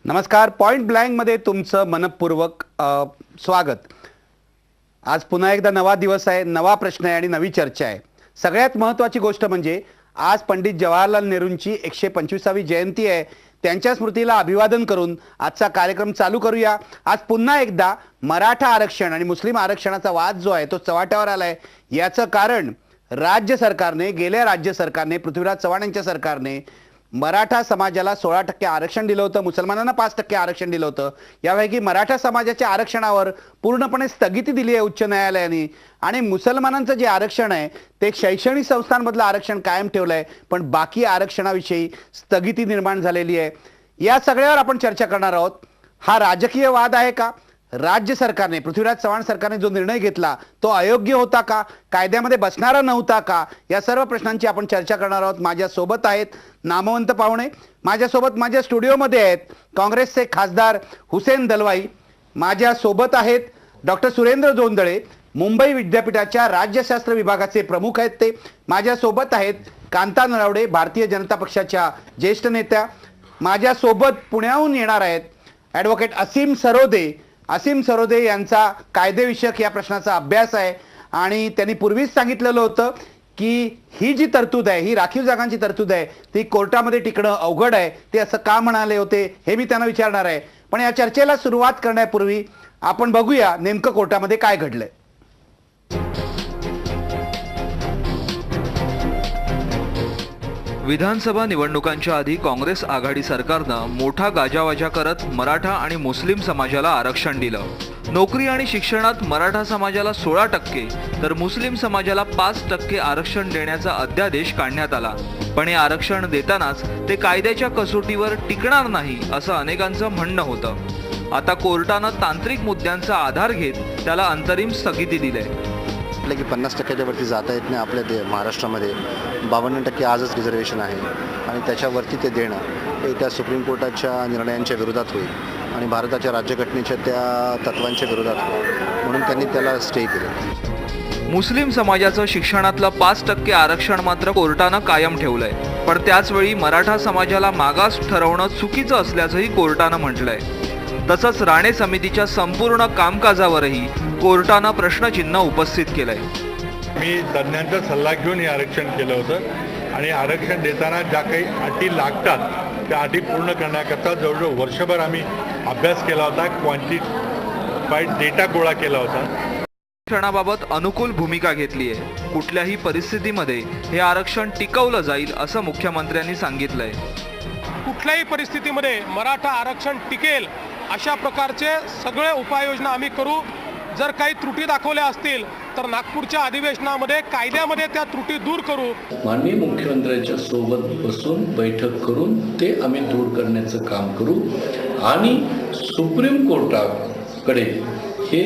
नमस्कार. पॉइंट ब्लँकमध्ये तुमचं मनपूर्वक स्वागत. आज पुन्हा एकदा नवा दिवस आहे, नवा प्रश्न आहे आणि नवी चर्चा आहे. सगळ्यात महत्त्वाची गोष्ट म्हणजे आज पंडित जवाहरलाल नेहरूंची 125वी जयंती आहे. त्यांच्या स्मृतीला अभिवादन करून आजचा कार्यक्रम चालू करूया. आज पुन्हा एकदा मराठा आरक्षण आणि मुस्लिम आरक्षणाचा वाद जो आहे तो चव्हाट्यावर आलाय. याचं कारण राज्य सरकारने पृथ्वीराज चव्हाण यांच्या सरकारने मराठा समाजाला 16% आरक्षण दिलं होतं, मुसलमानांना 5% आरक्षण दिलं होतं. यापैकी मराठा समाजाच्या आरक्षणावर पूर्णपणे स्थगिती दिली आहे उच्च न्यायालयाने आणि मुसलमानांचं जे आरक्षण आहे ते शैक्षणिक संस्थांमधलं आरक्षण कायम ठेवलं आहे, पण बाकी आरक्षणाविषयी स्थगिती निर्माण झालेली आहे. या सगळ्यावर आपण चर्चा करणार आहोत. हा राजकीय वाद आहे का? राज्य सरकारने, पृथ्वीराज चव्हाण सरकारने जो निर्णय घेतला तो अयोग्य होता का? कायद्यामध्ये बसणारा नव्हता का? या सर्व प्रश्नांची आपण चर्चा करणार आहोत. माझ्यासोबत आहेत नामवंत पाहुणे. माझ्यासोबत माझ्या स्टुडिओमध्ये आहेत काँग्रेसचे खासदार हुसेन दलवाई. माझ्यासोबत आहेत डॉक्टर सुरेंद्र जोंधळे, मुंबई विद्यापीठाच्या राज्यशास्त्र विभागाचे प्रमुख आहेत ते. माझ्यासोबत आहेत कांता नळवडे, भारतीय जनता पक्षाच्या ज्येष्ठ नेत्या. माझ्यासोबत पुण्याहून येणार आहेत ॲडव्होकेट असीम सरोदे यांचा कायदेविषयक या प्रश्नाचा अभ्यास आहे आणि त्यांनी पूर्वीच सांगितलेलं होतं की ही जी तरतूद आहे, ही राखीव जागांची तरतूद आहे, ती कोर्टामध्ये टिकणं अवघड आहे. ते असं का म्हणाले होते हे मी त्यांना विचारणार आहे. पण या चर्चेला सुरुवात करण्यापूर्वी आपण बघूया नेमकं कोर्टामध्ये काय घडलंय. विधानसभा निवडणुकांच्या आधी काँग्रेस आघाडी सरकारनं मोठा गाजावाजा करत मराठा आणि मुस्लिम समाजाला आरक्षण दिलं. नोकरी आणि शिक्षणात मराठा समाजाला 16% तर मुस्लिम समाजाला 5% आरक्षण देण्याचा अध्यादेश काढण्यात आला. पण हे आरक्षण देतानाच ते कायद्याच्या कसोटीवर टिकणार नाही असं अनेकांचं म्हणणं होतं. आता कोर्टानं तांत्रिक मुद्द्यांचा आधार घेत त्याला अंतरिम स्थगिती दिली. की 50%च्या वरती जाता येत नाही आपल्या महाराष्ट्रामध्ये. 52% आजच रिझर्वेशन आहे आणि त्याच्यावरती ते देणं हे त्या सुप्रीम कोर्टाच्या निर्णयांच्या विरोधात होईल आणि भारताच्या राज्यघटनेच्या त्या तत्वांच्या विरोधात होईल, म्हणून त्यांनी त्याला स्टे केलं. मुस्लिम समाजाचं शिक्षणातलं 5% आरक्षण मात्र कोर्टानं कायम ठेवलंय. पण त्याचवेळी मराठा समाजाला मागास ठरवणं चुकीचं असल्याचंही कोर्टानं म्हटलंय. तसंच राणे समितीच्या संपूर्ण कामकाजावरही कोर्टानं प्रश्नचिन्ह उपस्थित केलंय. मी तज्ज्ञांचा सल्ला घेऊन हे आरक्षण केलं होतं आणि आरक्षण देताना ज्या काही अटी लागतात त्या अटी पूर्ण करण्याकरता जवळजवळ वर्षभर आम्ही अभ्यास केला होता, क्वांटिफाईड डेटा गोळा केला होता. आरक्षणाबाबत अनुकूल भूमिका घेतली आहे. कुठल्याही परिस्थितीमध्ये हे आरक्षण टिकवलं जाईल असं मुख्यमंत्र्यांनी सांगितलंय. कुठल्याही परिस्थितीमध्ये मराठा आरक्षण टिकेल अशा प्रकारचे सगळे उपाययोजना आम्ही करू. जर काही त्रुटी दाखवल्या असतील तर नागपूरच्या अधिवेशनामध्ये कायद्यामध्ये त्या त्रुटी दूर करू. माननीय मुख्यमंत्र्यांच्या सोबत बसून बैठक करून ते आम्ही दूर करण्याचं काम करू आणि सुप्रीम कोर्टाकडे हे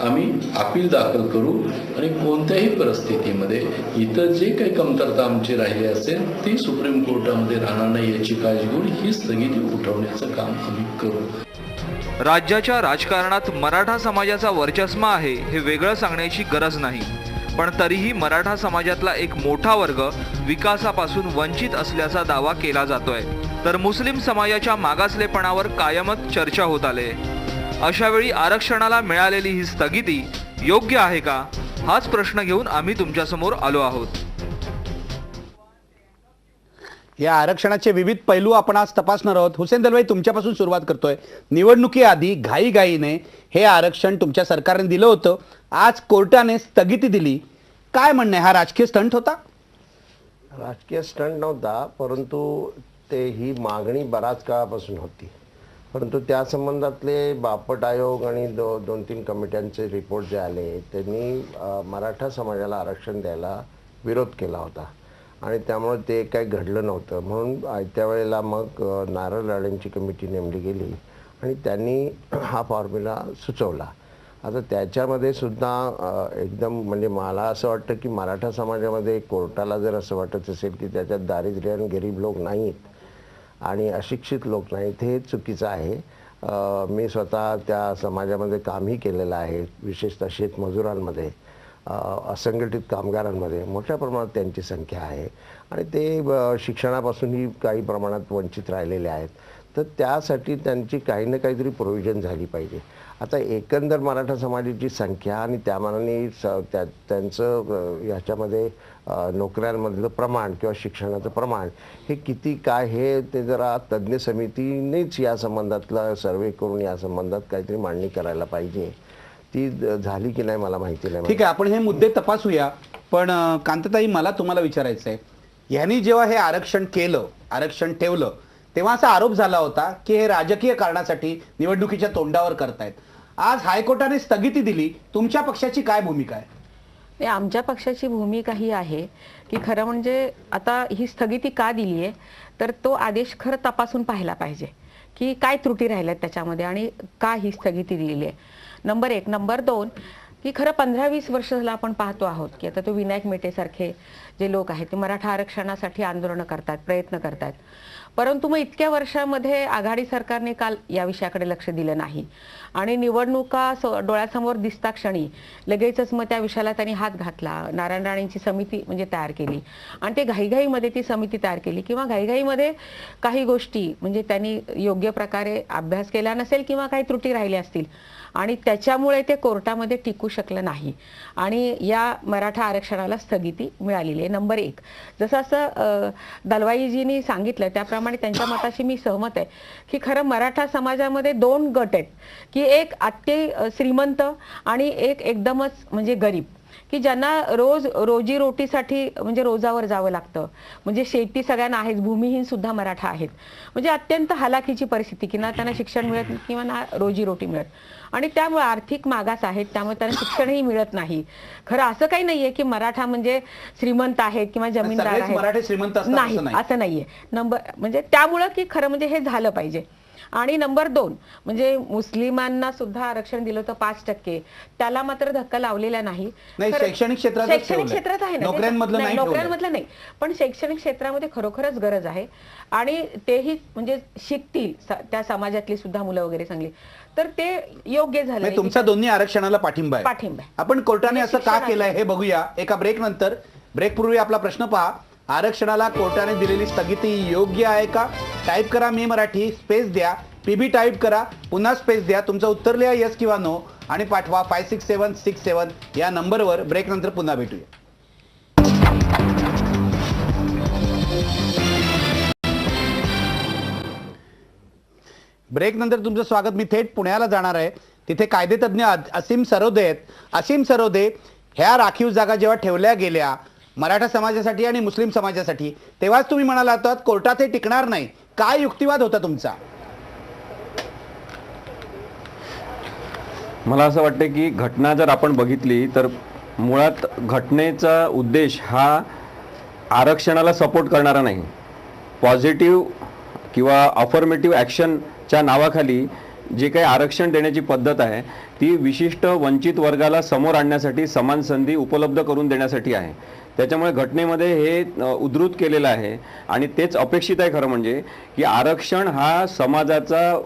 आम्ही अपील दाखल करू आणि कोणत्याही परिस्थितीमध्ये इतर जे काही कमतरता आमची राहिली असेल ती सुप्रीम कोर्टामध्ये राहणार नाही याची काळजी घेऊन ही स्थगिती उठवण्याचं काम आम्ही करू. राज्याच्या राजकारणात मराठा समाजाचा वर्चस्व आहे हे वेगळं सांगण्याची गरज नाही. पण तरीही मराठा समाजातला एक मोठा वर्ग विकासापासून वंचित असल्याचा दावा केला जातोय. तर मुस्लिम समाजाच्या मागासलेपणावर कायमच चर्चा होत आले. अशावेळी आरक्षणाला मिळालेली ही स्थगिती योग्य आहे का, हाच प्रश्न घेऊन आम्ही तुमच्यासमोर आलो आहोत. या आरक्षणाचे विविध पैलू आपण आज तपासणार आहोत. हुसेन दलवाई, तुमच्यापासून सुरुवात करतोय. निवडणुकीआधी घाईघाईने हे आरक्षण तुमच्या सरकारने दिलं होतं, आज कोर्टाने स्थगिती दिली. काय म्हणणं आहे, हा राजकीय स्टंट होता? राजकीय स्टंट नव्हता, परंतु ही मागणी बराच काळापासून होती. परंतु त्या संबंधातले बापट आयोग आणि 2-3 कमिट्यांचे रिपोर्ट जे आले त्यांनी मराठा समाजाला आरक्षण द्यायला विरोध केला होता आणि त्यामुळे ते काही घडलं नव्हतं. म्हणून त्यावेळेला मग नारळ राणेंची कमिटी नेमली गेली आणि त्यांनी हा फॉर्म्युला सुचवला. आता त्याच्यामध्ये सुद्धा एकदम म्हणजे मला असं वाटतं की मराठा समाजामध्ये कोर्टाला जर असं वाटत असेल की त्याच्यात दारिद्र्य आणि गरीब लोक नाहीत आणि अशिक्षित लोक नाहीत, हे चुकीचं आहे. मी स्वतः त्या समाजामध्ये कामही केलेलं आहे, विशेषतः शेतमजुरांमध्ये, असंघटित कामगारांमध्ये मोठ्या प्रमाणात त्यांची संख्या आहे आणि ते शिक्षणापासूनही काही प्रमाणात वंचित राहिलेले आहेत. तर त्यासाठी त्यांची काही ना काहीतरी प्रोव्हिजन झाली पाहिजे. आता एकंदर मराठा समाजाची संख्या आणि त्या मानाने त्यांचं याच्यामध्ये नोकऱ्यांमधलं प्रमाण किंवा शिक्षणाचं प्रमाण हे किती काय हे ते जरा तज्ज्ञ समितीनेच या संबंधातला सर्वे करून या संबंधात काहीतरी मांडणी करायला पाहिजे. ती झाली की नाही मला माहिती नाही. ठीक आहे, आपण हे मुद्दे तपासूया. पण कांतताई, मला तुम्हाला विचारायचं आहे, यांनी जेव्हा हे आरक्षण केलं, आरक्षण ठेवलं, तेव्हा असा आरोप झाला होता की हे राजकीय कारणासाठी निवडणुकीच्या तोंडावर करतायत. आज हायकोर्टाने स्थगिती दिली, तुमच्या पक्षाची काय भूमिका आहे? आमच्या पक्षाची भूमिका ही आहे की खरं म्हणजे आता ही स्थगिती का दिली आहे तर तो आदेश खरं तपासून पाहायला पाहिजे की काय त्रुटी राहिल्यात त्याच्यामध्ये आणि का ही स्थगिती दिलेली आहे. नंबर 1. नंबर 2 की खरं 15-20 वर्ष झालं आपण पाहतो आहोत की आता तो विनायक मेटेसारखे जे लोक आहेत ते मराठा आरक्षणासाठी आंदोलनं करतात, प्रयत्न करतात. परंतु मग इतक्या वर्षामध्ये आघाडी सरकारने काल या विषयाकडे लक्ष दिलं नाही आणि निवडणुका डोळ्यासमोर दिसता क्षणी लगेचच मग त्या विषयाला त्यांनी हात घातला. नारायण राणेंची समिती म्हणजे तयार केली आणि ते घाईघाईमध्ये ती समिती तयार केली किंवा घाईघाईमध्ये काही गोष्टी म्हणजे त्यांनी योग्य प्रकारे अभ्यास केला नसेल किंवा काही त्रुटी राहिल्या असतील आणि त्याच्यामुळे ते कोर्टामध्ये टिकू शकलं नाही आणि या मराठा आरक्षणाला स्थगिती मिळालेली आहे. नंबर 1. जसं असं दलवाईजींनी सांगितलं त्याप्रमाणे त्यांच्या मताशी मी सहमत आहे की खरं मराठा समाजामध्ये 2 गट आहेत की एक अति श्रीमंत आणि एक एकदमच म्हणजे गरीब की ज्यांना रोज रोजीरोटीसाठी म्हणजे रोजावर जावं लागतं. म्हणजे शेती सगळ्यांना आहेच, भूमिहीन सुद्धा मराठा आहेत. म्हणजे अत्यंत हलाखीची परिस्थिती की ना त्यांना शिक्षण मिळत किंवा ना रोजीरोटी मिळत आणि त्यामुळे आर्थिक मागास आहेत, त्यामुळे त्यांना शिक्षणही मिळत नाही. खरं असं काही नाहीये की मराठा म्हणजे श्रीमंत आहेत किंवा जमीनदार आहेत, मराठे श्रीमंत नाही, असं नाहीये. म्हणजे त्यामुळं की खरं म्हणजे हे झालं पाहिजे. आणि नंबर 2 म्हणजे मुस्लिमांना सुद्धा आरक्षण दिलं होतं 5%, त्याला मात्र धक्का लावलेला नाही. शैक्षणिक क्षेत्रात आहे ना, नोकऱ्यांमधलं नाही, पण शैक्षणिक क्षेत्रामध्ये खरोखरच गरज आहे आणि तेही म्हणजे शिकतील त्या समाजातली सुद्धा मुलं वगैरे चांगली, तर ते योग्य झालं. तुमचा दोन्ही आरक्षणाला पाठिंबा आहे. पाठिंबा. आपण कोर्टाने असं का केलंय हे बघूया एका ब्रेक नंतर. ब्रेकपूर्वी आपला प्रश्न पहा, आरक्षणाला कोर्टाने दिलेली स्थगिती योग्य आहे का? टाईप करा मी मराठी, स्पेस द्या, पीबी टाईप करा, पुन्हा स्पेस द्या, तुमचं उत्तर लिहा येस किंवा नो आणि पाठवा 56767 या नंबरवर. ब्रेक नंतर पुन्हा भेटूया. ब्रेक नंतर तुमचं स्वागत. मी थेट पुण्याला जाणार आहे. तिथे कायदेतज्ञ असीम सरोदे आहेत. असीम सरोदे, ह्या राखीव जागा जेव्हा ठेवल्या गेल्या मराठा समाजासाठी आणि मुस्लिम समाजासाठी, तेव्हाच तुम्ही म्हणाला होतात कोर्टात हे टिकणार नाही. काय युक्तिवाद होता तुमचा? मला असं वाटतं की घटना जर आपण बघितली तर मुळात घटनेचा उद्देश हा आरक्षणाला सपोर्ट करणारा नाही. पॉझिटिव्ह किंवा अफर्मेटिव्ह ॲक्शनच्या नावाखाली जे काही आरक्षण देण्याची पद्धत आहे ती विशिष्ट वंचित वर्गाला समोर आणण्यासाठी, समान संधी उपलब्ध करून देण्यासाठी आहे. त्याच्यामुळे घटनेमध्ये हे उद्धृत केलेलं आहे आणि तेच अपेक्षित आहे खरं म्हणजे की आरक्षण हा समाजाचा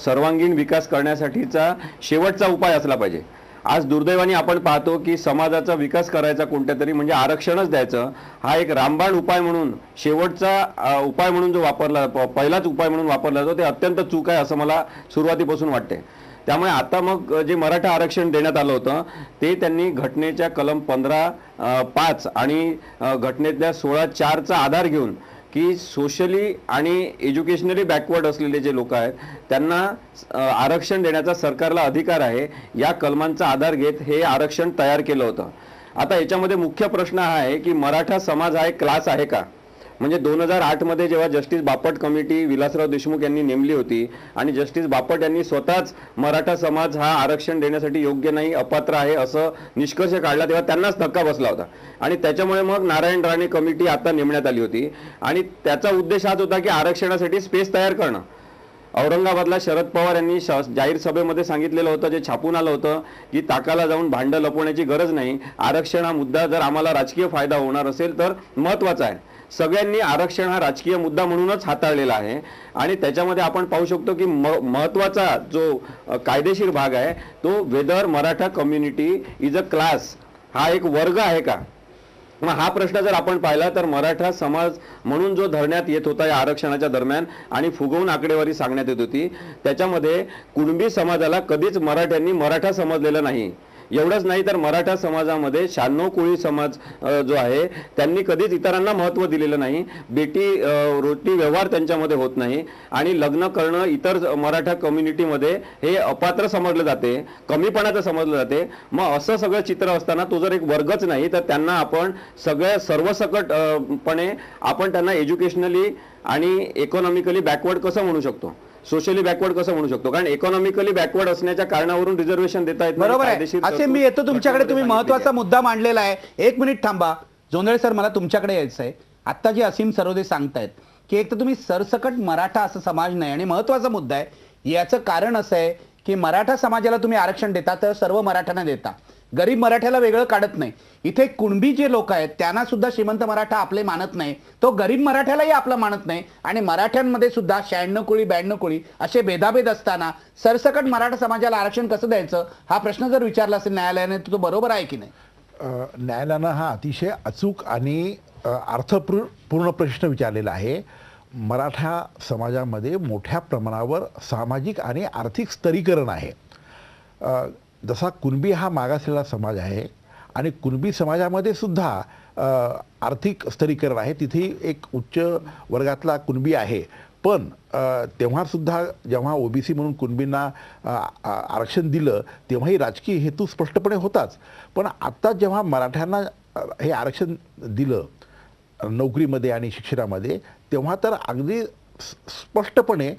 सर्वांगीण विकास करण्यासाठीचा शेवटचा उपाय असला पाहिजे. आज दुर्दैवाने आपण पाहतो की समाजाचा विकास करायचा कोणत्या तरी म्हणजे आरक्षणच द्यायचं हा एक रामबाण उपाय म्हणून, शेवटचा उपाय म्हणून जो वापरला, पहिलाच उपाय म्हणून वापरला जातो, ते अत्यंत चूक आहे असं मला सुरुवातीपासून वाटते. त्यामुळे आता मग जे मराठा आरक्षण देण्यात आलं होतं ते त्यांनी घटनेच्या कलम 15(5) आणि घटनेतल्या 16(4)चा आधार घेऊन की सोशली आणि एज्युकेशनली बॅकवर्ड असलेले जे लोक आहेत त्यांना आरक्षण देण्याचा सरकारला अधिकार आहे, या कलमांचा आधार घेत हे आरक्षण तयार केलं होतं. आता याच्यामध्ये मुख्य प्रश्न हा आहे की मराठा समाज हा एक क्लास आहे का? म्हणजे 2008 मध्ये जेव्हा जस्टिस बापट कमिटी विलासराव देशमुख यांनी नेमली होती आणि जस्टिस बापट यांनी स्वतःच मराठा समाज हा आरक्षण देण्यासाठी योग्य नाही, अपात्र आहे असं निष्कर्ष काढला, तेव्हा त्यांनाच धक्का बसला होता आणि त्याच्यामुळे मग नारायण राणे कमिटी आता नेमण्यात आली होती आणि त्याचा उद्देश हाच होता की आरक्षणासाठी स्पेस तयार करणं. औरंगाबादला शरद पवार यांनी जाहीर सभेमध्ये सांगितलेलं होतं, जे छापून आलं होतं की ताकाला जाऊन भांडं लपवण्याची गरज नाही, आरक्षण हा मुद्दा जर आम्हाला राजकीय फायदा होणार असेल तर महत्त्वाचा आहे. सगळ्यांनी आरक्षण हा राजकीय मुद्दा म्हणूनच हाताळलेला आहे आणि त्याच्यामध्ये आपण पाहू शकतो की महत्त्वाचा जो कायदेशीर भाग आहे तो whether Maratha community is a class, हा एक वर्ग आहे का? मग हा प्रश्न जर आपण पाहिला तर मराठा समाज म्हणून जो धरण्यात येत होता या आरक्षणाच्या दरम्यान आणि फुगवून आकडेवारी सांगण्यात येत होती, त्याच्यामध्ये कुणबी समाजाला कधीच मराठ्यांनी मराठा समजलेलं नाही. एवढंच नाही तर मराठा समाजामध्ये 96 कोळी समाज जो आहे त्यांनी कधीच इतरांना महत्त्व दिलेलं नाही. रोटी व्यवहार त्यांच्यामध्ये होत नाही आणि लग्न करणं इतर मराठा कम्युनिटीमध्ये हे अपात्र समजलं जाते, कमीपणाचं समजलं जाते. मग असं सगळं चित्र असताना तो जर एक वर्गच नाही तर त्यांना आपण सर्वसकटपणे आपण त्यांना एज्युकेशनली आणि इकॉनॉमिकली बॅकवर्ड कसं म्हणू शकतो, सोशली बॅकवर्ड कसं म्हणू शकतो? कारण इकॉनॉमिकली बॅकवर्ड असण्याच्या कारणावरून रिझर्वेशन देता येत नाही. बरोबर आहे. असे मी येतो तुमच्याकडे, तुम्ही महत्वाचा मुद्दा मांडलेला आहे. 1 मिनिट थांबा जोंधळे सर, मला तुमच्याकडे यायचं आहे. आता जे असीम सरोदे सांगतायत की एक तर तुम्ही सरसकट मराठा असं समाज नाही, आणि महत्वाचा मुद्दा आहे याचं कारण असं आहे की मराठा समाजाला तुम्ही आरक्षण देता तर सर्व मराठ्यांना देता, गरीब मराठ्याला वेगळं काढत नाही. इथे कुणबी जे लोक आहेत त्यांना सुद्धा श्रीमंत मराठा आपले मानत नाही, तो गरीब मराठ्यालाही आपलं मानत नाही. आणि मराठ्यांमध्ये सुद्धा 96 कोळी 92 कोळी असे भेदाभेद असताना सरसकट मराठा समाजाला आरक्षण कसं द्यायचं हा प्रश्न जर विचारला असेल न्यायालयाने तर तो बरोबर आहे की नाही? न्यायालयानं हा अतिशय अचूक आणि अर्थपूर्ण प्रश्न विचारलेला आहे. मराठा समाजामध्ये मोठ्या प्रमाणावर सामाजिक आणि आर्थिक स्तरीकरण आहे. जसा कुणबी हा मागासलेला समाज आहे आणि कुणबी समाजामध्ये सुद्धा आर्थिक स्तरीकरण आहे, तिथे एक उच्च वर्गातला कुणबी आहे. पण तेव्हासुद्धा जेव्हा ओबीसी म्हणून कुणबींना आरक्षण दिलं तेव्हाही राजकीय हेतू स्पष्टपणे होताच. पण आत्ता जेव्हा मराठ्यांना हे आरक्षण दिलं नोकरीमध्ये आणि शिक्षणामध्ये, तेव्हा तर अगदी स्पष्टपणे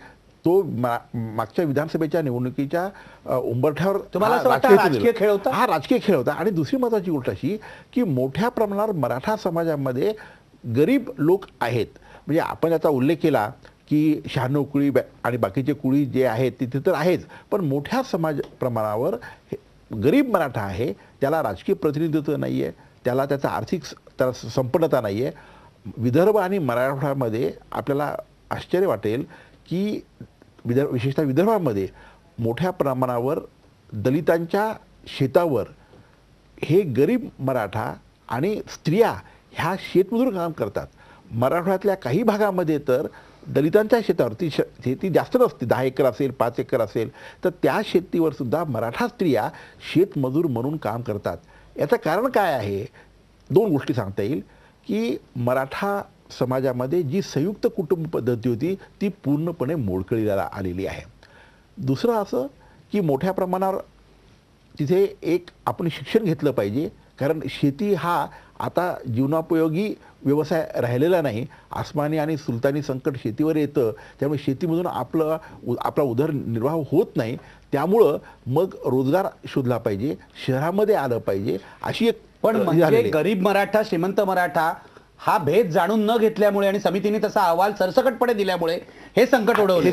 तो मागच्या विधानसभेच्या निवडणुकीच्या उंबरठ्यावर तुम्हाला असं वाटतं राजकीय खेळ होता? हा राजकीय खेळ होता. आणि दुसरी महत्त्वाची गोष्ट अशी की मोठ्या प्रमाणावर मराठा समाजामध्ये गरीब लोक आहेत. म्हणजे आपण याचा उल्लेख केला की 96 कुळी आणि बाकीचे कुळी जे आहेत तिथे तर आहेच, पण मोठ्या समाज प्रमाणावर गरीब मराठा आहे, त्याला राजकीय प्रतिनिधित्व नाही आहे, त्याला त्याचा आर्थिक त्याला संपन्नता नाही आहे. विदर्भ आणि मराठवाड्यामध्ये आपल्याला आश्चर्य वाटेल की विशेषतः विदर्भामध्ये मोठ्या प्रमाणावर दलितांच्या शेतावर हे गरीब मराठा आणि स्त्रिया ह्या शेतमजूर काम करतात. मराठवाड्यातल्या काही भागामध्ये तर दलितांच्या शेतावर ती शेती जास्त नसते, 10 एकर असेल 5 एकर असेल तर त्या शेतीवर सुद्धा मराठा स्त्रिया शेतमजूर म्हणून काम करतात. याचं कारण काय आहे? 2 गोष्टी सांगता येईल की मराठा समाजामध्ये जी संयुक्त कुटुंब पद्धती होती ती पूर्णपणे मोडकळीला आलेली आहे. दुसरं असं की मोठ्या प्रमाणावर तिथे एक आपण शिक्षण घेतलं पाहिजे, कारण शेती हा आता जीवनोपयोगी व्यवसाय राहिलेला नाही. आसमानी आणि सुलतानी संकट शेतीवर येतं, त्यामुळे शेतीमधून आपला उदरनिर्वाह होत नाही. त्यामुळं मग रोजगार शोधला पाहिजे, शहरामध्ये आलं पाहिजे अशी एक पण म्हणजे गरीब मराठा श्रीमंत मराठा हा भेद जाणून न घेतल्यामुळे आणि समितीने तसा अहवाल सरसकटपणे दिल्यामुळे हे संकट उडवलेलं आहे.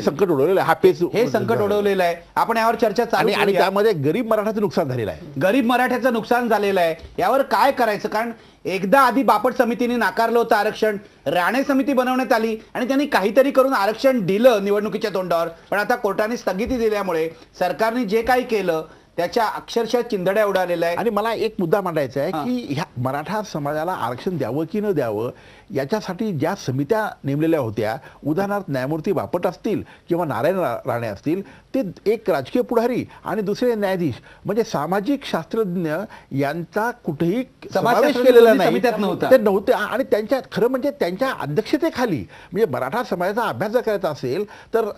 हे संकट उडवलेलं आहे. आपण यावर चर्चा चालू आणि त्यामध्ये गरीब मराठ्याचं नुकसान झालेलं आहे. गरीब मराठ्याचं नुकसान झालेलं आहे. यावर काय करायचं? कारण एकदा आधी बापट समितीने नाकारलं होतं आरक्षण, राणे समिती बनवण्यात आली आणि त्यांनी काहीतरी करून आरक्षण दिलं निवडणुकीच्या तोंडावर. पण आता कोर्टाने स्थगिती दिल्यामुळे सरकारने जे काही केलं त्याच्या अक्षरशः चिंधड्या उडालेल्या आहे. आणि मला एक मुद्दा मांडायचा आहे की ह्या मराठा समाजाला आरक्षण द्यावं की न द्यावं याच्यासाठी ज्या समित्या नेमलेल्या होत्या, उदाहरणार्थ न्यायमूर्ती बापट असतील किंवा नारायण राणे असतील, ते एक राजकीय पुढारी आणि दुसरे न्यायाधीश म्हणजे सामाजिक शास्त्रज्ञ यांचा कुठेही समावेश केलेला नाही, ते नव्हते. आणि त्यांच्या खरं म्हणजे त्यांच्या अध्यक्षतेखाली म्हणजे मराठा समाजाचा अभ्यास जर करायचा असेल तर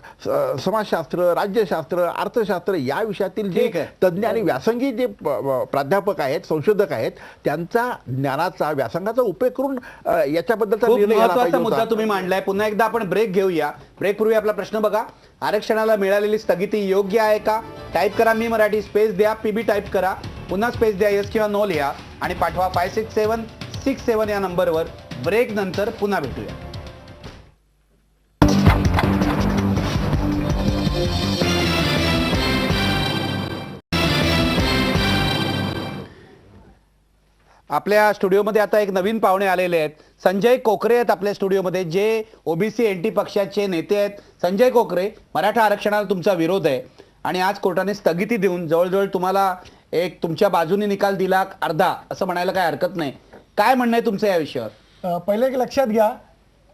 समाजशास्त्र, राज्यशास्त्र, अर्थशास्त्र या विषयातील जे तज्ज्ञ आणि व्यासंगी जे प्राध्यापक आहेत, संशोधक आहेत, त्यांचा ज्ञानाचा व्यासंगाचा उपयोग करून याच्याबद्दलचा निर्णय घ्यायला पाहिजे. मुद्दा तुम्ही मांडलाय. पुन्हा एकदा आपण ब्रेक घेऊया. ब्रेक पूर्वी आपला प्रश्न बघा, आरक्षणाला मिळालेली स्थगिती योग्य आहे का? टाईप करा मी मराठी, स्पेस द्या, पीबी टाईप करा, पुन्हा स्पेस द्या, येस किंवा नो लिहा आणि पाठवा 56767 या नंबरवर. ब्रेक नंतर पुन्हा भेटूया. आपल्या स्टुडिओमध्ये आता एक नवीन पाहुणे आलेले आहेत. संजय कोकरे आहेत आपल्या स्टुडिओमध्ये, जे ओबीसी एनटी पक्षाचे नेते आहेत. संजय कोकरे, मराठा आरक्षणाला तुमचा विरोध आहे आणि आज कोर्टाने स्थगिती देऊन जवळजवळ तुम्हाला एक तुमच्या बाजूने निकाल दिला अर्धा असं म्हणायला काही हरकत नाही. काय म्हणणं आहे तुमचं या विषयावर? पहिले एक लक्षात घ्या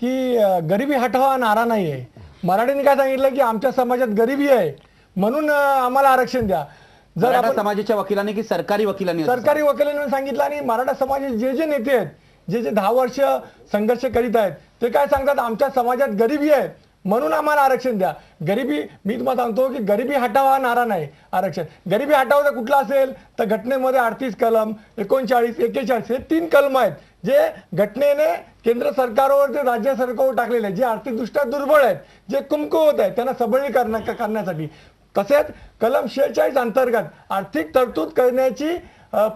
की गरिबी हटाव हा नारा नाही आहे. मराठीने काय सांगितलं की आमच्या समाजात गरिबी आहे म्हणून आम्हाला आरक्षण द्या. जर मराठा आपण समाजाच्या वकिलांनी की सरकारी वकिलांनी? सरकारी वकिलांनी सांगितलं आणि मराठा समाजाचे जे जे नेते आहेत जे 10 वर्ष संघर्ष करीत आहेत ते काय सांगतात, आमच्या समाजात गरिबी आहे म्हणून आम्हाला आरक्षण द्या. गरिबी, मी तुम्हाला सांगतो की गरिबी हटाव हा नारा नाही आरक्षण. गरिबी हटाव जर कुठला असेल तर घटनेमध्ये 38 कलम, 39, 41 हे 3 कलम आहेत जे घटनेने केंद्र सरकारवर ते राज्य सरकारवर टाकलेले आहेत, जे आर्थिकदृष्ट्या दुर्बळ आहेत, जे कुमकुवत आहेत त्यांना सबलीकरण करण्यासाठी. तसेच कलम 46 अंतर्गत आर्थिक तरतूद करण्याची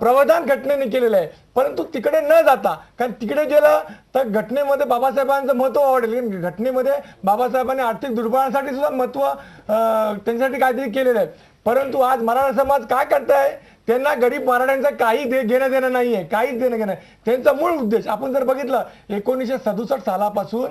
प्रावधान घटनेने केलेलं आहे. परंतु तिकडे न जाता, कारण तिकडे गेलं तर घटनेमध्ये बाबासाहेबांचं महत्व वाढेल. घटनेमध्ये बाबासाहेबांनी आर्थिक दुर्बळांसाठी सुद्धा महत्व त्यांच्यासाठी काहीतरी केलेलं आहे. परंतु आज मराठा समाज काय करताय, त्यांना गरीब मराठ्यांचा काही घेणं देणं नाही आहे, काहीच देणं घेणं. त्यांचा मूळ उद्देश आपण जर बघितलं 1967 सालापासून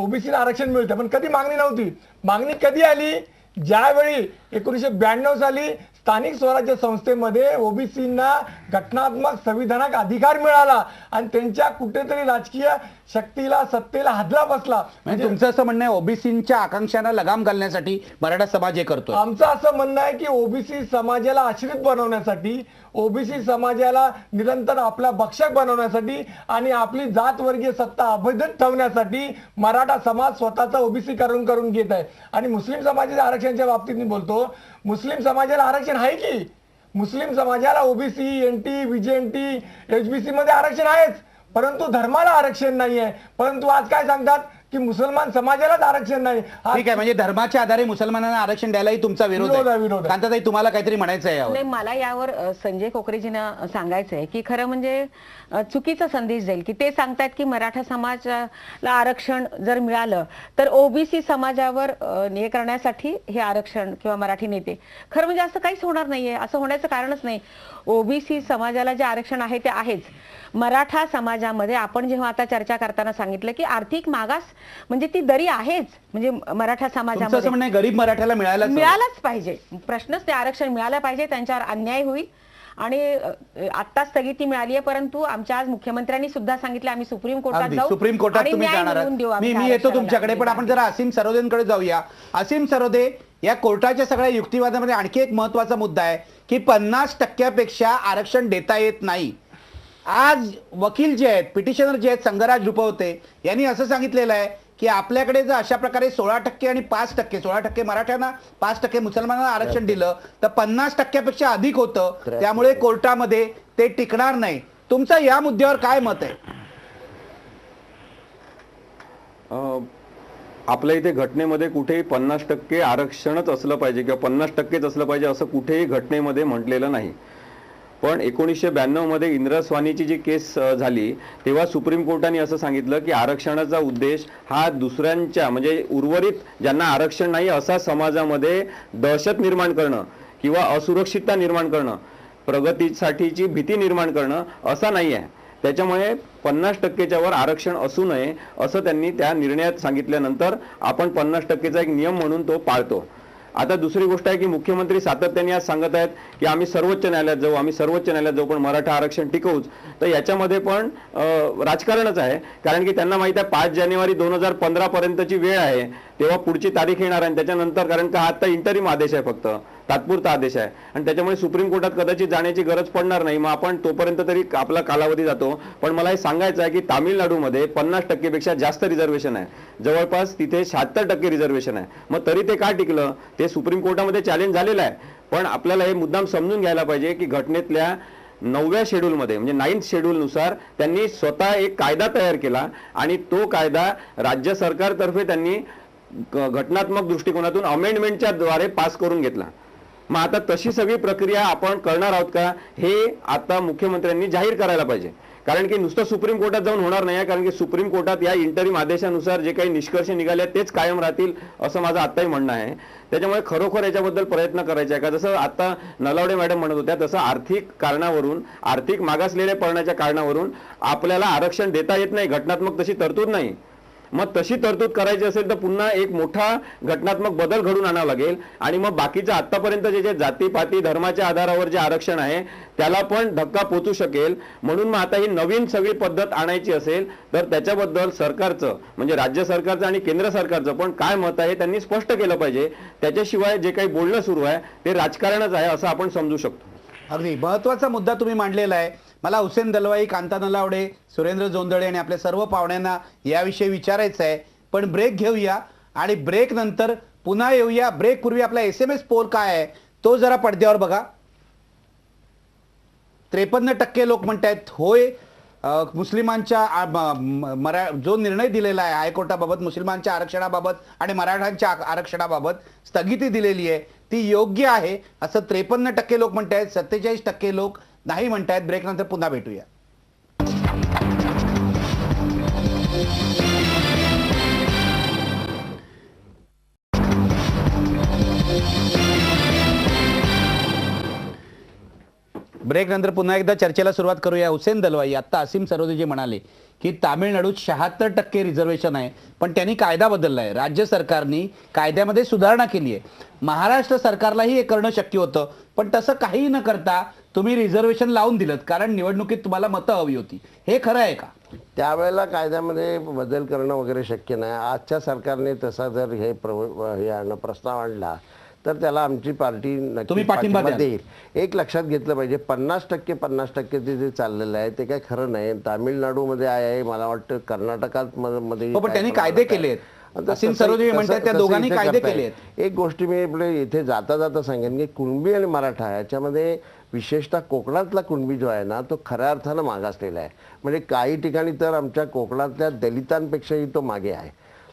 ओबीसीला आरक्षण मिळतं, पण कधी मागणी नव्हती. मागणी कधी आली, ज्यावेळी 1992 साली स्थानिक स्वराज्य संस्थेमध्ये ओबीसींना घटनात्मक संविधानिक अधिकार मिळाला आणि त्यांच्या कुठेतरी राजकीय शक्तीला, सत्तेला हादला बसला. म्हणजे तुमचं असं म्हणणं आहे ओबीसींच्या आकांक्षांना लगाम घालण्यासाठी मराठा समाज हे करतो? आमचं असं म्हणणं आहे की ओबीसी समाजाला आश्रित बनवण्यासाठी, ओबीसी समाजाला निरंतर आपला भक्षक बनवण्यासाठी आणि आपली जातवर्गीय सत्ता अभेद्य ठेवण्यासाठी मराठा समाज स्वतःचा ओबीसीकरण करून घेत आहे. आणि मुस्लिम समाजाच्या आरक्षणाच्या बाबतीत मी बोलतो, मुस्लिम समाजाला आरक्षण आहे की? मुस्लिम समाजाला ओबीसी, एनटी, व्हीजेएनटी, एचबीसी मध्ये आरक्षण आहेच, परंतु धर्माला आरक्षण नाही आहे. परंतु आज काय सांगतात की मुसलमान समाजालाच आरक्षण नाही. ठीक आहे, म्हणजे धर्माच्या आधारे मुसलमानांना आरक्षण द्यायलाही तुमचा विरोध आहे. कांताताई, तुम्हाला काहीतरी म्हणायचं आहे यावर? नाही, मला यावर संजय कोकरेजींना सांगायचं आहे की खरं म्हणजे चुकीचा संदेश जाईल की ते सांगतात की मराठा समाजाला आरक्षण जर मिळालं तर ओबीसी समाजावर हे करण्यासाठी हे आरक्षण किंवा मराठी नेते. खरं म्हणजे असं काहीच होणार नाहीये, असं होण्याचं कारणच नाही. ओबीसी समाजाला जे आरक्षण आहे ते आहेच. मराठा समाजामध्ये आपण जेव्हा आता चर्चा करताना सांगितलं की आर्थिक मागास म्हणजे ती दरी आहेच, म्हणजे मराठा समाजामध्ये गरीब मराठ्याला मिळालाच पाहिजे. प्रश्नच ते आरक्षण मिळालं पाहिजे, त्यांच्यावर अन्याय होईल. आणि आता स्थगिती मिळाली आहे, परंतु आमच्या आज मुख्यमंत्र्यांनी सुद्धा सांगितलं आम्ही सुप्रीम कोर्टात जाऊ, सुप्रीम कोर्टात तुम्ही जाणार आहात. मी येतो तुमच्याकडे, पण आपण जरा असीम सरोदेंकडे जाऊया. असीम सरोदे, या कोर्टाच्या सगळ्या युक्तिवादामध्ये आणखी एक महत्वाचा मुद्दा आहे की 50% आरक्षण देता येत नाही. आज वकील जे आहेत, पिटिशनर जे आहेत, संगराज रुपवते यांनी असं सांगितलेलं आहे की आपल्याकडे जर अशा प्रकारे 16% आणि 5%, 16% मराठ्यांना 5% मुसलमानांना आरक्षण दिलं तर 50%पेक्षा अधिक होतं, त्यामुळे कोर्टामध्ये ते टिकणार नाही. तुमचं या मुद्द्यावर काय मत आहे? आपल्या इथे घटनेमध्ये कुठेही 50% आरक्षणच असलं पाहिजे किंवा 50%च असलं पाहिजे असं कुठेही घटनेमध्ये म्हटलेलं नाही. पण 1992 मध्ये इंद्रस्वानीची जी केस झाली तेव्हा सुप्रीम कोर्टाने असं सांगितलं की आरक्षणाचा उद्देश हा दुसऱ्यांच्या म्हणजे उर्वरित ज्यांना आरक्षण नाही असा समाजामध्ये दहशत निर्माण करणं किंवा असुरक्षितता निर्माण करणं, प्रगतीसाठीची भीती निर्माण करणं असा नाही आहे. त्याच्यामुळे 50%च्या वर आरक्षण असू नये असं त्यांनी त्या निर्णयात सांगितल्यानंतर आपण 50%चा एक नियम म्हणून तो पाळतो. आता दुसरी गोष्ट आहे की मुख्यमंत्री सातत्याने आज सांगत आहेत की आम्ही सर्वोच्च न्यायालयात जाऊ, आम्ही सर्वोच्च न्यायालयात जाऊ, पण मराठा आरक्षण टिकवूच. तर याच्यामध्ये पण राजकारणच आहे, कारण की त्यांना माहित आहे 5 जानेवारी 2015 पर्यंतची वेळ आहे, तेव्हा पुढची तारीख येणार आणि त्याच्यानंतर, कारण का आता इंटरिम आदेश आहे, फक्त तात्पुरता आदेश आहे आणि त्याच्यामुळे सुप्रीम कोर्टात कदाचित जाण्याची गरज पडणार नाही. मग आपण तोपर्यंत तरी आपला कालावधी जातो. पण मला हे सांगायचं आहे की तामिळनाडूमध्ये 50%पेक्षा जास्त रिझर्वेशन आहे, जवळपास तिथे 76% रिझर्वेशन आहे. मग तरी ते का टिकलं? ते सुप्रीम कोर्टामध्ये चॅलेंज झालेलं आहे. पण आपल्याला हे मुद्दाम समजून घ्यायला पाहिजे की घटनेतल्या 9व्या शेड्यूलमध्ये म्हणजे 9th शेड्यूलनुसार त्यांनी स्वतः एक कायदा तयार केला आणि तो कायदा राज्य सरकारतर्फे त्यांनी घटनात्मक दृष्टिकोनातून अमेंडमेंटच्या द्वारे पास करून घेतला. मग आता तशी सगळी प्रक्रिया आपण करणार आहोत का हे आता मुख्यमंत्र्यांनी जाहीर करायला पाहिजे, कारण की नुसतं सुप्रीम कोर्टात जाऊन होणार नाही. कारण की सुप्रीम कोर्टात या इंटरिम आदेशानुसार जे काही निष्कर्ष निघाले तेच कायम राहतील असं माझं आताही म्हणणं आहे. त्याच्यामुळे खरोखर याच्याबद्दल प्रयत्न करायचे आहे का, जसं आता नलावडे मॅडम म्हणत होत्या तसं आर्थिक कारणावरून, आर्थिक मागासलेल्या पडण्याच्या कारणावरून आपल्याला आरक्षण देता येत नाही, घटनात्मक तशी तरतूद नाही. मग तशी तरतूद करायची असेल तर पुन्हा एक मोठा घटनात्मक बदल घडून आणावा लागेल आणि मग बाकीचं आतापर्यंत जे जातीपाती धर्माच्या आधारावर जे आरक्षण आहे त्याला पण धक्का पोचू शकेल. म्हणून मग आता ही नवीन सगळी पद्धत आणायची असेल तर त्याच्याबद्दल सरकारचं म्हणजे राज्य सरकारचं आणि केंद्र सरकारचं पण काय मत आहे त्यांनी स्पष्ट केलं पाहिजे. त्याच्याशिवाय जे काही बोलणं सुरू आहे ते राजकारणच आहे असं आपण समजू शकतो. अगदी महत्वाचा मुद्दा तुम्ही मांडलेला आहे. मला हुसेन दलवाई, कांता नलावडे, सुरेंद्र जोंधळे आणि आपल्या सर्व पाहुण्यांना याविषयी विचारायचं आहे, पण ब्रेक घेऊया आणि ब्रेक नंतर पुन्हा येऊया. ब्रेक पूर्वी आपला SMS पोल काय आहे तो जरा पडद्यावर बघा. 53% लोक म्हणतायत होय, मुस्लिमांच्या जो निर्णय दिलेला आहे हायकोर्टाबाबत मुस्लिमांच्या आरक्षणाबाबत आणि मराठ्यांच्या आरक्षणाबाबत स्थगिती दिलेली आहे ती योग्य आहे असं 53% लोक म्हणतायत. 47% लोक नाही म्हणतायत. ब्रेक नंतर पुन्हा भेटूया. ब्रेक नंतर पुन्हा एकदा चर्चेला सुरुवात करूया. हुसेन दलवाई, आता असीम सरोदे जे म्हणाले की तामिळनाडूत 76% रिझर्वेशन आहे पण त्यांनी कायदा बदलला आहे. राज्य सरकारने कायद्यामध्ये सुधारणा केली आहे. महाराष्ट्र सरकारलाही हे करणं शक्य होतं पण तसं काही न करता तुम्ही रिझर्वेशन लावून दिलं कारण निवडणुकीत तुम्हाला मतं हवी होती. हे खरं आहे का? त्यावेळेला कायद्यामध्ये बदल करणं वगैरे शक्य नाही. आजच्या सरकारने तसा जर हे प्रस्ताव आणला तर त्याला आमची पार्टी नक्की पाठिंबा देईल. एक लक्षात घेतलं पाहिजे 50% ते जे चाललेलं आहे ते काय खरं नाही. तामिळनाडूमध्ये आहे, मला वाटतं कर्नाटकात मध्ये पण त्यांनी कायदे केले आहेत. असीम सरोदे म्हणतात त्या दोघांनी कायदे केले आहेत. एक गोष्टी मी आपले इथे जाता जाता सांगेन की कुणबी आणि मराठा याच्यामध्ये विशेषतः कोकणातला कुणबी जो आहे ना तो खऱ्या अर्थानं मागासलेला आहे. म्हणजे काही ठिकाणी तर आमच्या कोकणातल्या दलितांपेक्षाही तो मागे आहे.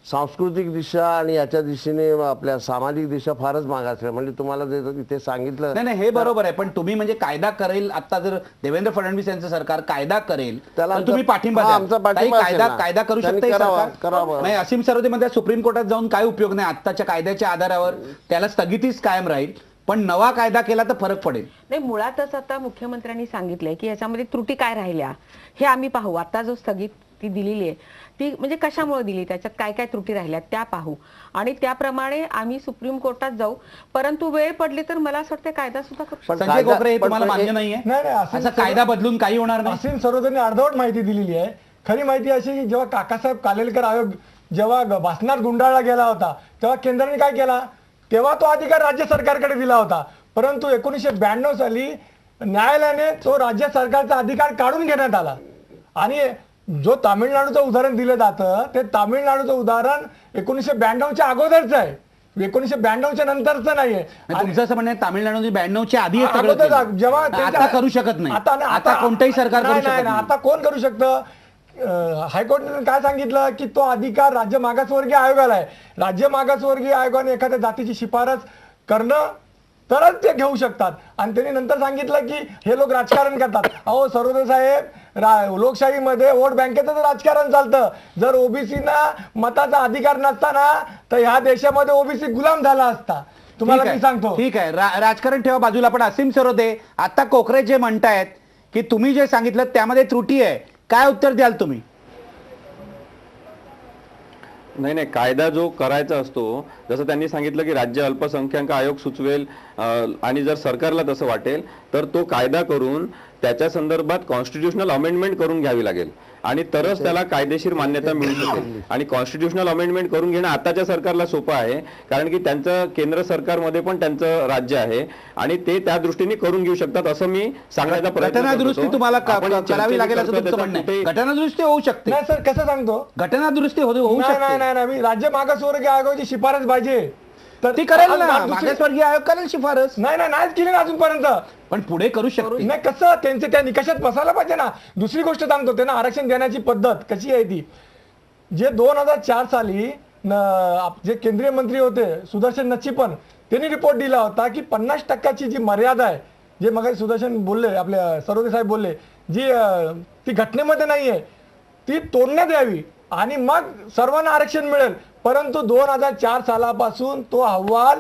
सांस्कृतिक दिशा आणि याच्या दिशेने आपल्या सामाजिक दिशा फारच मागासल्या. म्हणजे तुम्हाला जे इथे सांगितलं नाही हे बरोबर आहे पण तुम्ही म्हणजे कायदा करेल आता जर देवेंद्र फडणवीस यांचं सरकार कायदा करेल त्याला तर तुम्ही पाठिंबा द्याल. आमचा पाठिंबा कायदा करू शकते करावा. नाही असीम सरोदे मध्ये सुप्रीम कोर्टात जाऊन काय उपयोग नाही. आत्ताच्या कायद्याच्या आधारावर त्याला स्थगितीच कायम राहील पण नवा कायदा केला तर फरक पडेल. नाही मुळातच आता मुख्यमंत्र्यांनी सांगितलंय की याच्यामध्ये त्रुटी काय राहिल्या हे आम्ही पाहू. आता जो स्थगिती दिलेली आहे ती म्हणजे कशामुळे दिली, त्याच्यात काय काय त्रुटी राहिल्या त्या पाहू आणि त्याप्रमाणे आम्ही सुप्रीम कोर्टात जाऊ. परंतु वेळ पडली तर मला असं वाटतं कायदा सुद्धा करू. संजय कोकरे हे तुम्हाला मान्य नाहीये? असा कायदा बदलून काही होणार नाही. असीम सरोदेने अर्धवट माहिती दिलेली आहे. खरी माहिती अशी की जेव्हा काकासाहेब कालेलकर आयोग जेव्हा भासणार गुंडाळला गेला होता तेव्हा केंद्राने काय केला, तेव्हा तो अधिकार राज्य सरकारकडे दिला होता. परंतु 1992 साली न्यायालयाने तो राज्य सरकारचा अधिकार काढून घेण्यात आला आणि जो तामिळनाडूचं उदाहरण दिलं जातं ते तामिळनाडूचं उदाहरण 1992च्या अगोदरचं आहे, 1992च्या नंतरचं नाहीये. तुमचं असं म्हणणं आहे तामिळनाडूने 92च्या आधी जेव्हा आता करू शकत नाही. आता कोणतंही सरकार करू शकत नाही. आता कोण करू शकतं? हायकोर्टाने काय सांगितलं की तो अधिकार राज्य मागासवर्गीय आयोगाला आहे. राज्य मागासवर्गीय आयोगाने एखाद्या जातीची शिफारस करणं तरच ते घेऊ शकतात. आणि त्यांनी नंतर सांगितलं की हे लोक राजकारण करतात. अहो सरोदे साहेब, लोकशाहीमध्ये वोट बँकेचं राजकारण चालतं. जर ओबीसीना मताचा अधिकार नसताना तर ह्या देशामध्ये ओबीसी गुलाम झाला असता. तुम्हाला मी सांगतो. ठीक आहे राजकारण ठेवा बाजूला. पण असीम सरोदे आता कोकरे जे म्हणतायत की तुम्ही जे सांगितलं त्यामध्ये त्रुटी आहे, काय उत्तर द्याल तुम्ही? नाही कायदा जो करायचा असतो जसं त्यांनी सांगितलं की राज्य अल्पसंख्याक आयोग सुचवेल आणि जर सरकारला तसं वाटेल तर तो कायदा करून त्याच्या संदर्भात कॉन्स्टिट्यूशनल अमेंडमेंट करून घ्यावी लागेल आणि तरच त्याला कायदेशीर मान्यता मिळू शकेल. आणि कॉन्स्टिट्यूशनल अमेंडमेंट करून घेणं आताच्या सरकारला सोपं आहे कारण की त्यांचं केंद्र सरकारमध्ये पण त्यांचं राज्य आहे आणि ते त्या दृष्टीने करून घेऊ शकतात असं मी सांगण्याचा प्रयत्न करतो. घटनादुरुस्ती तुम्हाला करावी लागेल असं तुमचं म्हणणं आहे. घटनादुरुस्ती होऊ शकते. नाही सर कसं सांगतो घटनादुरुस्ती होऊ शकते. नाही राज्य मागासवर्गीय आयोगाची शिफारस पाहिजे तर ती करेल ना. मागासवर्गीय आयोग करेल शिफारस. नाहीच केली ना अजूनपर्यंत. पण पुढे करू शकतो. नाही कसं त्यांचे त्या निकषात बसायला पाहिजे ना. दुसरी गोष्ट सांगतो त्यांना आरक्षण देण्याची पद्धत कशी आहे ती. जे 2004 साली जे केंद्रीय मंत्री होते सुदर्शन नच्छीपन त्यांनी रिपोर्ट दिला होता की 50% जी मर्यादा आहे, जे मग सुदर्शन बोलले आपल्या सरोदे साहेब बोलले, जी ती घटनेमध्ये नाहीये ती तोडण्यात यावी आणि मग सर्वांना आरक्षण मिळेल. परंतु 2004 सालापासून तो अहवाल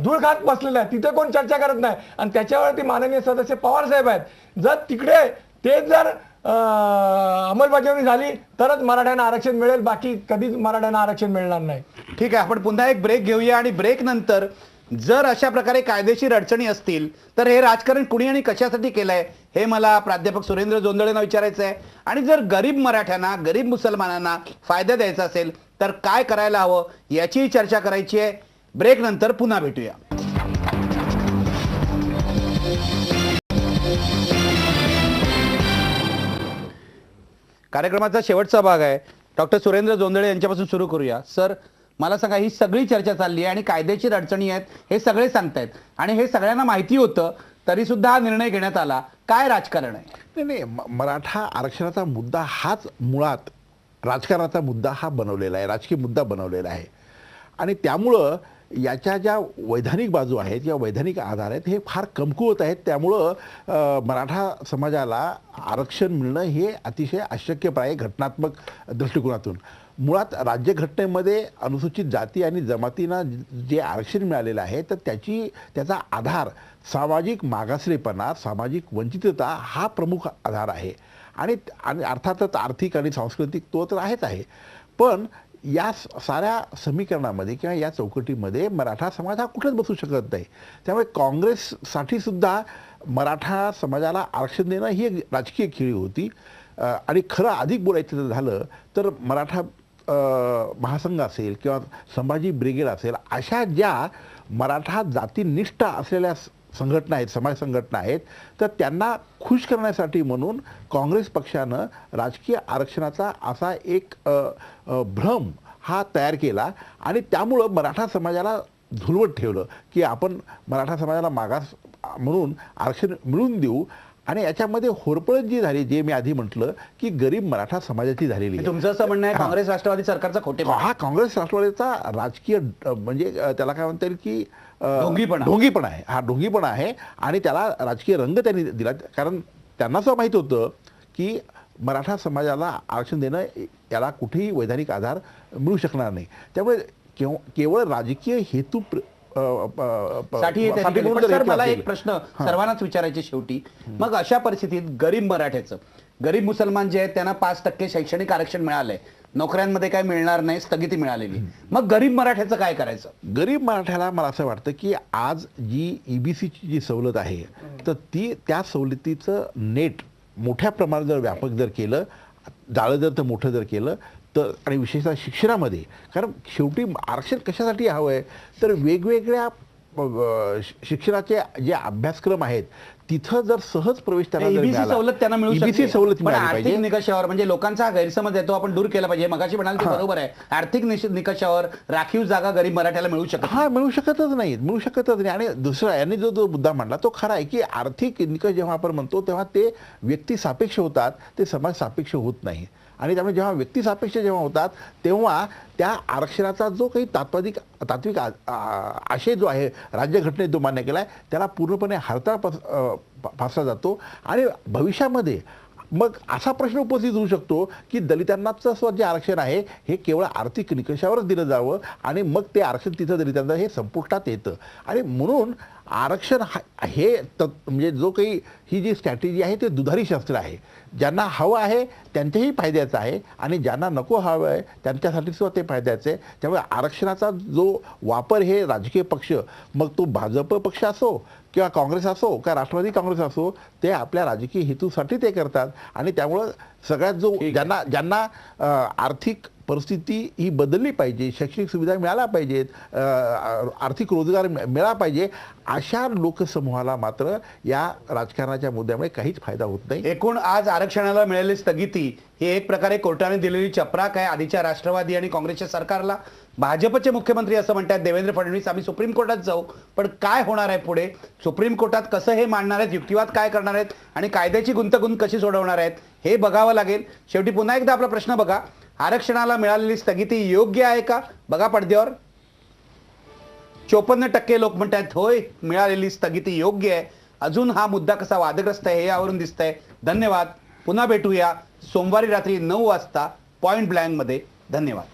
धूळ खात बसलेला आहे. तिथे कोण चर्चा करत नाही आणि त्याच्यावरती माननीय सदस्य पवार साहेब आहेत. जर तिकडे ते जर अंमलबजावणी झाली तरच मराठ्यांना आरक्षण मिळेल, बाकी कधीच मराठ्यांना आरक्षण मिळणार नाही. ठीक आहे, आपण पुन्हा एक ब्रेक घेऊया आणि ब्रेक नंतर जर अशा प्रकारे कायदेशीर अडचणी असतील तर हे राजकारण कुणी आणि कशासाठी केलंय हे मला प्राध्यापक सुरेंद्र जोंधळेंना विचारायचं आहे. आणि जर गरीब मराठ्यांना, गरीब मुसलमानांना फायदा द्यायचा असेल तर काय करायला हवं याचीही चर्चा करायची आहे. ब्रेक नंतर पुन्हा भेटूया. कार्यक्रमाचा शेवटचा भाग आहे. डॉक्टर सुरेंद्र जोंधळे यांच्यापासून सुरू करूया. सर, मला सांगा, ही सगळी चर्चा चालली आहे आणि कायदेशीर अडचणी आहेत हे सगळे सांगतायत आणि हे सगळ्यांना माहिती होतं तरी सुद्धा हा निर्णय घेण्यात आला. काय राजकारण आहे? नाही, मराठा आरक्षणाचा मुद्दा हाच मुळात राजकारणाचा मुद्दा हा बनवलेला आहे, राजकीय मुद्दा बनवलेला आहे. आणि त्यामुळं याच्या ज्या वैधानिक बाजू आहेत, या वैधानिक आधार आहेत, हे फार कमकुवत आहेत. त्यामुळं मराठा समाजाला आरक्षण मिळणं हे अतिशय अशक्यप्राय घटनात्मक दृष्टिकोनातून. मुळात राज्यघटनेमध्ये अनुसूचित जाती आणि जमातींना जे आरक्षण मिळालेलं आहे तर त्याचा आधार सामाजिक मागासलेपणा, सामाजिक वंचितता हा प्रमुख आधार आहे. आणि अर्थातच आर्थिक आणि सांस्कृतिक तो तर आहेच आहे. पण या साऱ्या समीकरणामध्ये किंवा या चौकटीमध्ये मराठा समाज हा कुठेच बसू शकत नाही. त्यामुळे काँग्रेससाठी सुद्धा मराठा समाजाला आरक्षण देणं ही एक राजकीय खेळी होती. आणि खरं अधिक बोलायचं झालं तर मराठा महासंघ असेल किंवा संभाजी ब्रिगेड असेल, अशा ज्या मराठा जातीनिष्ठ असलेल्या संघटना आहेत, समाज संघटना आहेत, तर त्यांना खुश करण्यासाठी म्हणून काँग्रेस पक्षानं राजकीय आरक्षणाचा असा एक भ्रम हा तयार केला आणि त्यामुळं मराठा समाजाला झुलवत ठेवलं की आपण मराठा समाजाला मागास म्हणून आरक्षण मिळवून देऊ. आणि याच्यामध्ये होरपळ जी झाली, जे मी आधी म्हटलं की गरीब मराठा समाजाची झालेली. तुमचं असं म्हणणं आहे काँग्रेस राष्ट्रवादी सरकारचा खोटेपणा? हा काँग्रेस राष्ट्रवादीचा राजकीय म्हणजे त्याला काय म्हणता येईल की ढोंगीपणा आहे. हा ढोंगीपणा आहे आणि त्याला राजकीय रंग त्यांनी दिला. कारण त्यांना असं माहीत होतं की मराठा समाजाला आरक्षण देणं याला कुठेही वैधानिक आधार मिळू शकणार नाही. त्यामुळे केवळ राजकीय हेतू मला एक प्रश्न सर्वांनाच विचारायचे शेवटी, मग अशा परिस्थितीत गरीब मराठ्याचं, गरीब मुसलमान जे आहेत त्यांना 5% शैक्षणिक आरक्षण मिळालंय, नोकऱ्यांमध्ये काय मिळणार नाही, स्थगिती मिळालेली, मग गरीब मराठ्याचं काय करायचं? गरीब मराठ्याला मला असं वाटतं की आज जी EBCची जी सवलत आहे तर त्या सवलतीचं नेट मोठ्या प्रमाणात जर व्यापक जर केलं, जाळं जर मोठं जर केलं तर, आणि विशेषतः शिक्षणामध्ये, कारण शेवटी आरक्षण कशासाठी हवं आहे तर वेगवेगळ्या शिक्षणाचे जे अभ्यासक्रम आहेत तिथं जर सहज प्रवेश त्यांना सवलत त्यांना मिळू शकते. सवलत मिळाली पाहिजे. आर्थिक निकषावर, म्हणजे लोकांचा गैरसमज येतो, आपण दूर केला पाहिजे. मगाशी म्हणाल ते बरोबर आहे, आर्थिक निकषावर राखीव जागा गरीब मराठ्याला मिळू शकतच नाही. आणि दुसरा यांनी जो मुद्दा मांडला तो खरा आहे की आर्थिक निकष जेव्हा आपण म्हणतो तेव्हा ते व्यक्ती सापेक्ष होतात, ते समाज सापेक्ष होत नाही. आणि त्यामुळे जेव्हा व्यक्ती सापेक्ष जेव्हा होतात तेव्हा त्या आरक्षणाचा जो काही तात्विक आशय जो आहे राज्यघटनेत जो मान्य केला आहे त्याला पूर्णपणे हरताळ फासला जातो. आणि भविष्यामध्ये मग असा प्रश्न उपस्थित होऊ शकतो की दलितांनाचं जे आरक्षण आहे हे केवळ आर्थिक निकषावरच दिलं जावं आणि मग ते आरक्षण तिथं दलितांना हे संपुष्टात येतं. आणि म्हणून आरक्षण हे म्हणजे जो काही ही जी स्ट्रॅटेजी आहे ते दुधारी शस्त्र आहे. ज्यांना हवं आहे त्यांच्याही फायद्याचं आहे आणि ज्यांना नको हवं आहे त्यांच्यासाठी सुद्धा ते फायद्याचं आहे. त्यामुळे आरक्षणाचा जो वापर हे राजकीय पक्ष, मग तो भाजप पक्ष असो किंवा काँग्रेस असो किंवा राष्ट्रवादी काँग्रेस असो, ते आपल्या राजकीय हेतूसाठी ते करतात. आणि त्यामुळं सगळ्यात जो ज्यांना आर्थिक परिस्थिती ही बदलली पाहिजे, शैक्षणिक सुविधा मिळाल्या पाहिजेत, आर्थिक रोजगार मिळाला पाहिजे, अशा लोकसमूहाला मात्र या राजकारणाच्या मुद्द्यामुळे काहीच फायदा होत नाही. एकूण आज आरक्षणाला मिळालेली स्थगिती ही एक प्रकारे कोर्टाने दिलेली चपराक आहे आधीच्या राष्ट्रवादी आणि काँग्रेसच्या सरकारला. भाजपचे मुख्यमंत्री असं म्हणतात देवेंद्र फडणवीस आम्ही सुप्रीम कोर्टात जाऊ, पण काय होणार आहे पुढे? सुप्रीम कोर्टात कसं हे मांडणार आहेत, युक्तिवाद काय करणार आहेत आणि कायद्याची गुंतागुंत कशी सोडवणार आहेत हे बघावं लागेल. शेवटी पुन्हा एकदा आपला प्रश्न बघा, आरक्षणाला मिळालेली स्थगिती योग्य आहे का? बघा पडद्यावर 54% लोक म्हणतात होय, मिळालेली स्थगिती योग्य आहे. अजून हा मुद्दा कसा वादग्रस्त आहे हे यावरून दिसतंय. धन्यवाद. पुन्हा भेटूया सोमवारी रात्री 9 वाजता पॉइंट ब्लँक मध्ये. धन्यवाद.